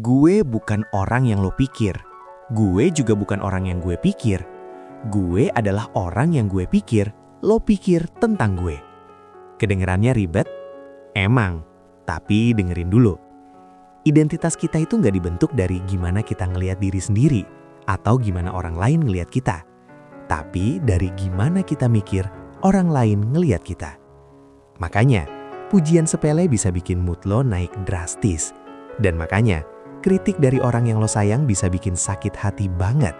Gue bukan orang yang lo pikir. Gue juga bukan orang yang gue pikir. Gue adalah orang yang gue pikir, lo pikir tentang gue. Kedengerannya ribet? Emang, tapi dengerin dulu. Identitas kita itu nggak dibentuk dari gimana kita ngelihat diri sendiri atau gimana orang lain ngelihat kita. Tapi dari gimana kita mikir orang lain ngelihat kita. Makanya, pujian sepele bisa bikin mood lo naik drastis. Dan makanya, kritik dari orang yang lo sayang bisa bikin sakit hati banget.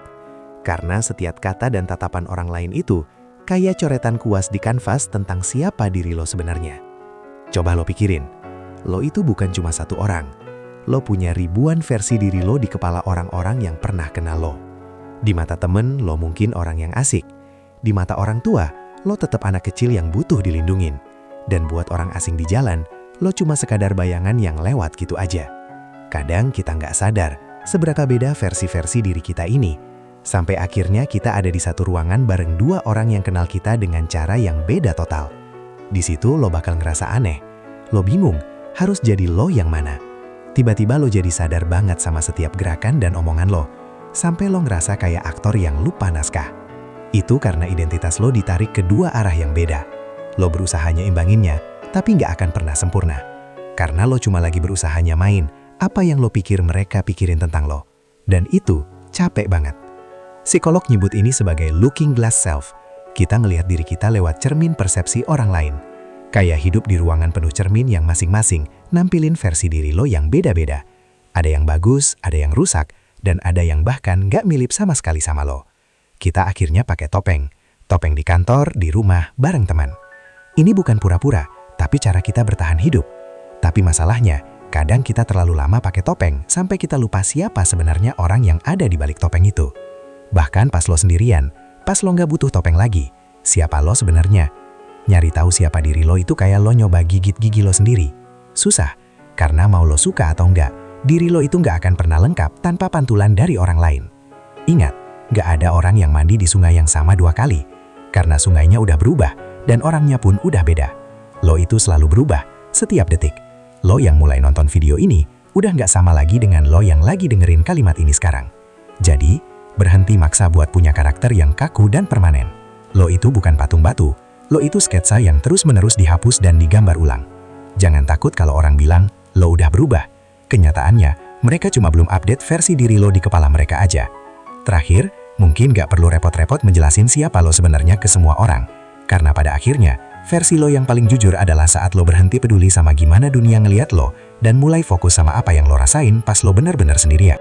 Karena setiap kata dan tatapan orang lain itu kayak coretan kuas di kanvas tentang siapa diri lo sebenarnya. Coba lo pikirin, lo itu bukan cuma satu orang. Lo punya ribuan versi diri lo di kepala orang-orang yang pernah kenal lo. Di mata temen, lo mungkin orang yang asik. Di mata orang tua, lo tetap anak kecil yang butuh dilindungin. Dan buat orang asing di jalan, lo cuma sekadar bayangan yang lewat gitu aja. Kadang kita nggak sadar seberapa beda versi-versi diri kita ini. Sampai akhirnya kita ada di satu ruangan bareng dua orang yang kenal kita dengan cara yang beda total. Di situ lo bakal ngerasa aneh. Lo bingung, harus jadi lo yang mana. Tiba-tiba lo jadi sadar banget sama setiap gerakan dan omongan lo. Sampai lo ngerasa kayak aktor yang lupa naskah. Itu karena identitas lo ditarik ke dua arah yang beda. Lo berusaha nyeimbanginnya, tapi nggak akan pernah sempurna. Karena lo cuma lagi berusaha nyamain apa yang lo pikir mereka pikirin tentang lo. Dan itu capek banget. Psikolog nyebut ini sebagai looking glass self. Kita ngelihat diri kita lewat cermin persepsi orang lain. Kayak hidup di ruangan penuh cermin yang masing-masing nampilin versi diri lo yang beda-beda. Ada yang bagus, ada yang rusak, dan ada yang bahkan nggak mirip sama sekali sama lo. Kita akhirnya pakai topeng. Topeng di kantor, di rumah, bareng teman. Ini bukan pura-pura, tapi cara kita bertahan hidup. Tapi masalahnya, kadang kita terlalu lama pakai topeng sampai kita lupa siapa sebenarnya orang yang ada di balik topeng itu. Bahkan pas lo sendirian, pas lo nggak butuh topeng lagi, siapa lo sebenarnya? Nyari tahu siapa diri lo itu kayak lo nyoba gigit gigi lo sendiri. Susah, karena mau lo suka atau enggak, diri lo itu nggak akan pernah lengkap tanpa pantulan dari orang lain. Ingat, nggak ada orang yang mandi di sungai yang sama dua kali, karena sungainya udah berubah dan orangnya pun udah beda. Lo itu selalu berubah setiap detik. Lo yang mulai nonton video ini udah nggak sama lagi dengan lo yang lagi dengerin kalimat ini sekarang. Jadi, berhenti maksa buat punya karakter yang kaku dan permanen. Lo itu bukan patung batu, lo itu sketsa yang terus-menerus dihapus dan digambar ulang. Jangan takut kalau orang bilang, lo udah berubah. Kenyataannya, mereka cuma belum update versi diri lo di kepala mereka aja. Terakhir, mungkin nggak perlu repot-repot menjelasin siapa lo sebenarnya ke semua orang. Karena pada akhirnya, versi lo yang paling jujur adalah saat lo berhenti peduli sama gimana dunia ngeliat lo dan mulai fokus sama apa yang lo rasain pas lo bener-bener sendirian.